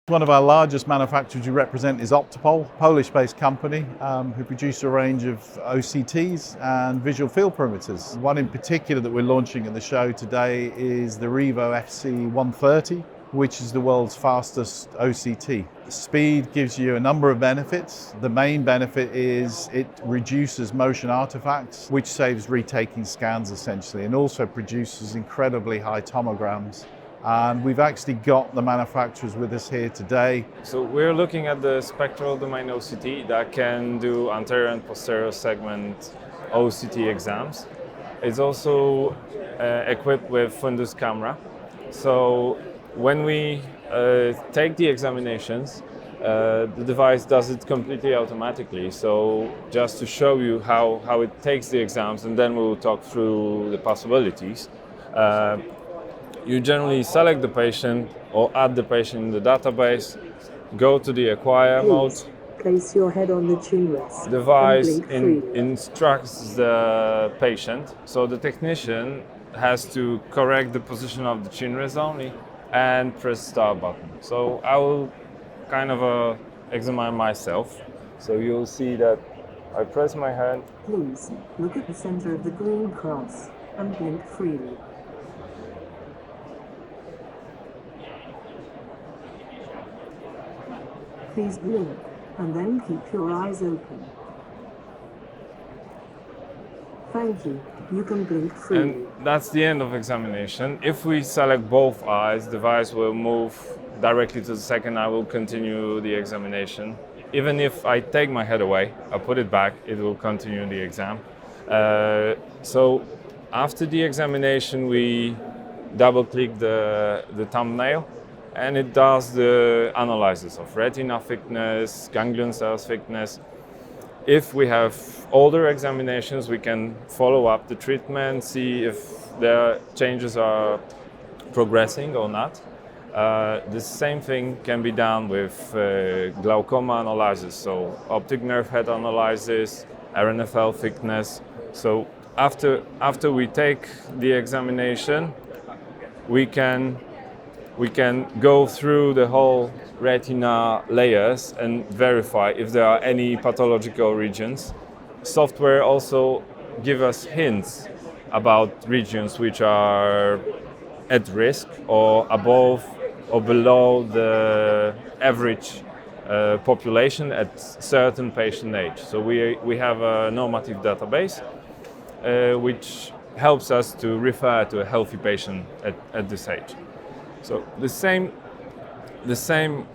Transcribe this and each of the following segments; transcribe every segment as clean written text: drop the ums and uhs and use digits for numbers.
One of our largest manufacturers we represent is Optopol, Polish-based company who produce a range of OCTs and visual field perimeters. One in particular that we're launching at the show today is the Revo FC 130, which is the world's fastest OCT. Speed gives you a number of benefits. The main benefit is it reduces motion artifacts, which saves retaking scans essentially, and also produces incredibly high tomograms. And we've actually got the manufacturers with us here today. So we're looking at the spectral domain OCT that can do anterior and posterior segment OCT exams. It's also equipped with fundus camera. So when we take the examinations, the device does it completely automatically. So just to show you how it takes the exams, and then we'll talk through the possibilities. You generally select the patient or add the patient in the database, go to the acquire mode. Place your head on the chin rest. Device instructs the patient, so the technician has to correct the position of the chin rest only and press start button. So I will kind of examine myself. So you'll see that I press my hand. Please look at the center of the green cross and blink freely. Please blink, and then keep your eyes open. Thank you. You can blink freely. And that's the end of examination. If we select both eyes, the device will move directly to the second eye, will continue the examination. Even if I take my head away, I put it back, it will continue the exam. So after the examination, we double-click the thumbnail, and it does the analysis of retina thickness, ganglion cells thickness. If we have older examinations, we can follow up the treatment, see if the changes are progressing or not. The same thing can be done with glaucoma analysis, so optic nerve head analysis, RNFL thickness. So after we take the examination, we can go through the whole retina layers and verify if there are any pathological regions. Software also gives us hints about regions which are at risk or above or below the average population at certain patient age. So we have a normative database which helps us to refer to a healthy patient at this age. So the same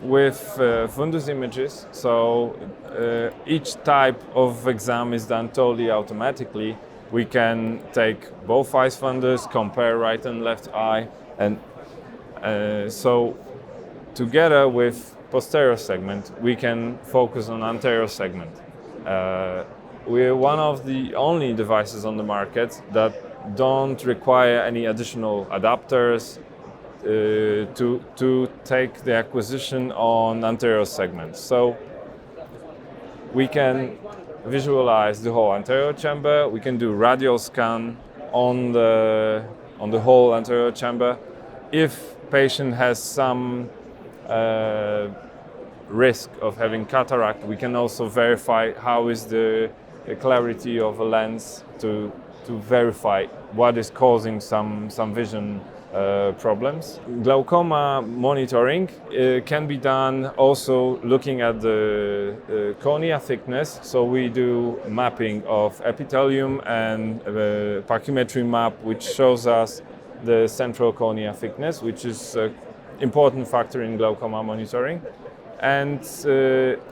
with fundus images. So each type of exam is done totally automatically. We can take both eyes fundus, compare right and left eye, and so together with posterior segment, we can focus on anterior segment. We're one of the only devices on the market that don't require any additional adapters to take the acquisition on anterior segments. So we can visualize the whole anterior chamber. We can do radial scan on the whole anterior chamber. If patient has some risk of having cataract, we can also verify how is the clarity of a lens to verify what is causing some vision problems. Glaucoma monitoring can be done also looking at the cornea thickness. So we do mapping of epithelium and pachymetry map, which shows us the central cornea thickness, which is an important factor in glaucoma monitoring. And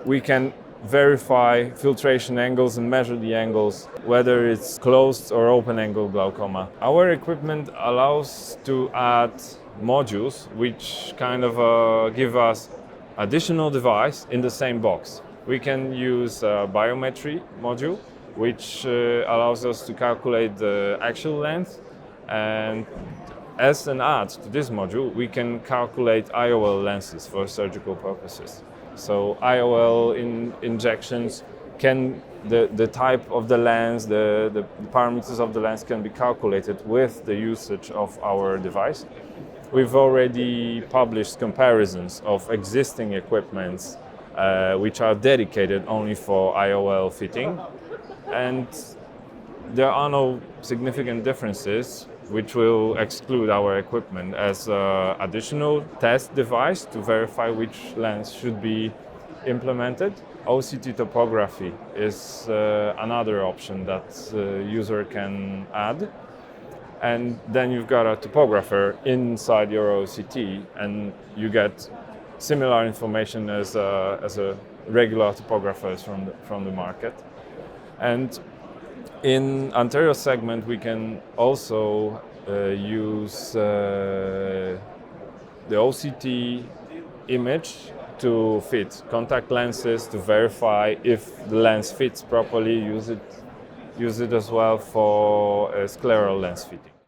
we can verify filtration angles and measure the angles, whether it's closed or open angle glaucoma. Our equipment allows to add modules which kind of give us additional device in the same box. We can use a biometry module which allows us to calculate the actual length, and as an add to this module we can calculate IOL lenses for surgical purposes. So IOL injections can, the type of the lens, the parameters of the lens can be calculated with the usage of our device. We've already published comparisons of existing equipments which are dedicated only for IOL fitting, and there are no significant differences which will exclude our equipment as an additional test device to verify which lens should be implemented. OCT topography is another option that user can add. And then you've got a topographer inside your OCT, and you get similar information as a regular topographers from the market. And in anterior segment, we can also use the OCT image to fit contact lenses to verify if the lens fits properly. Use it as well for scleral lens fitting.